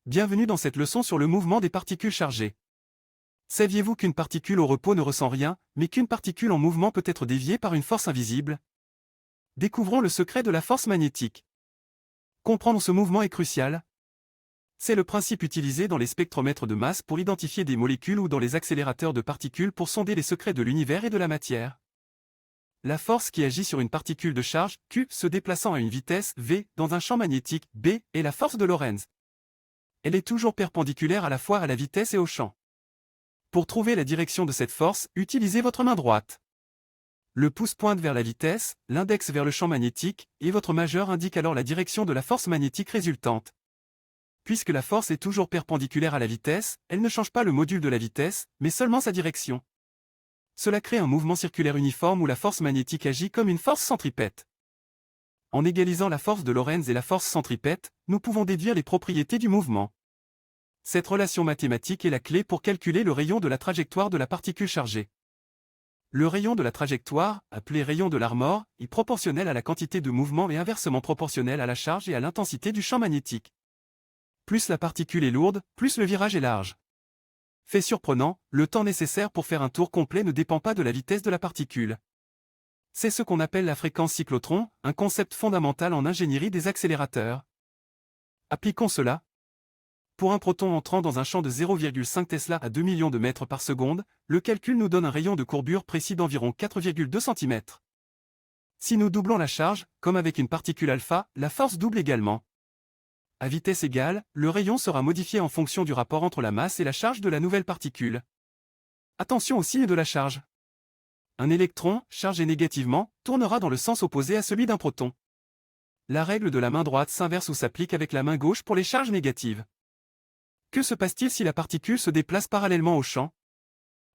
Bienvenue dans cette leçon sur le mouvement des particules chargées. Saviez-vous qu'une particule au repos ne ressent rien, mais qu'une particule en mouvement peut être déviée par une force invisible? Découvrons le secret de la force magnétique. Comprendre ce mouvement est crucial. C'est le principe utilisé dans les spectromètres de masse pour identifier des molécules ou dans les accélérateurs de particules pour sonder les secrets de l'univers et de la matière. La force qui agit sur une particule de charge, Q, se déplaçant à une vitesse, v, dans un champ magnétique, B, est la force de Lorentz. Elle est toujours perpendiculaire à la fois à la vitesse et au champ. Pour trouver la direction de cette force, utilisez votre main droite. Le pouce pointe vers la vitesse, l'index vers le champ magnétique, et votre majeur indique alors la direction de la force magnétique résultante. Puisque la force est toujours perpendiculaire à la vitesse, elle ne change pas le module de la vitesse, mais seulement sa direction. Cela crée un mouvement circulaire uniforme où la force magnétique agit comme une force centripète. En égalisant la force de Lorentz et la force centripète, nous pouvons déduire les propriétés du mouvement. Cette relation mathématique est la clé pour calculer le rayon de la trajectoire de la particule chargée. Le rayon de la trajectoire, appelé rayon de l'Armor, est proportionnel à la quantité de mouvement et inversement proportionnel à la charge et à l'intensité du champ magnétique. Plus la particule est lourde, plus le virage est large. Fait surprenant, le temps nécessaire pour faire un tour complet ne dépend pas de la vitesse de la particule. C'est ce qu'on appelle la fréquence cyclotron, un concept fondamental en ingénierie des accélérateurs. Appliquons cela. Pour un proton entrant dans un champ de 0,5 Tesla à 2 millions de mètres par seconde, le calcul nous donne un rayon de courbure précis d'environ 4,2 cm. Si nous doublons la charge, comme avec une particule alpha, la force double également. À vitesse égale, le rayon sera modifié en fonction du rapport entre la masse et la charge de la nouvelle particule. Attention au signe de la charge. Un électron, chargé négativement, tournera dans le sens opposé à celui d'un proton. La règle de la main droite s'inverse ou s'applique avec la main gauche pour les charges négatives. Que se passe-t-il si la particule se déplace parallèlement au champ?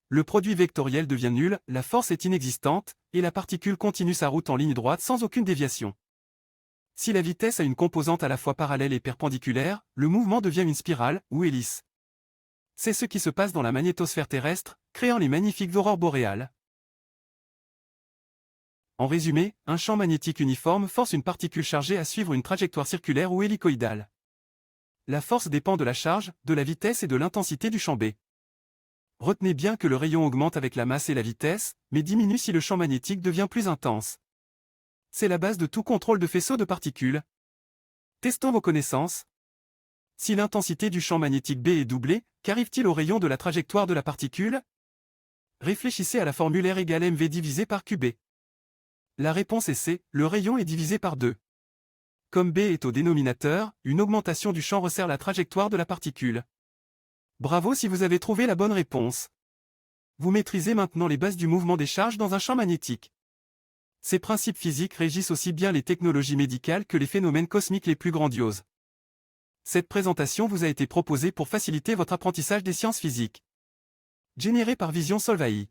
Le produit vectoriel devient nul, la force est inexistante, et la particule continue sa route en ligne droite sans aucune déviation. Si la vitesse a une composante à la fois parallèle et perpendiculaire, le mouvement devient une spirale, ou hélice. C'est ce qui se passe dans la magnétosphère terrestre, créant les magnifiques aurores boréales. En résumé, un champ magnétique uniforme force une particule chargée à suivre une trajectoire circulaire ou hélicoïdale. La force dépend de la charge, de la vitesse et de l'intensité du champ B. Retenez bien que le rayon augmente avec la masse et la vitesse, mais diminue si le champ magnétique devient plus intense. C'est la base de tout contrôle de faisceau de particules. Testons vos connaissances. Si l'intensité du champ magnétique B est doublée, qu'arrive-t-il au rayon de la trajectoire de la particule? Réfléchissez à la formule R égale mv divisé par QB. La réponse est C, le rayon est divisé par 2. Comme B est au dénominateur, une augmentation du champ resserre la trajectoire de la particule. Bravo si vous avez trouvé la bonne réponse. Vous maîtrisez maintenant les bases du mouvement des charges dans un champ magnétique. Ces principes physiques régissent aussi bien les technologies médicales que les phénomènes cosmiques les plus grandioses. Cette présentation vous a été proposée pour faciliter votre apprentissage des sciences physiques. Générée par Vision Solvay.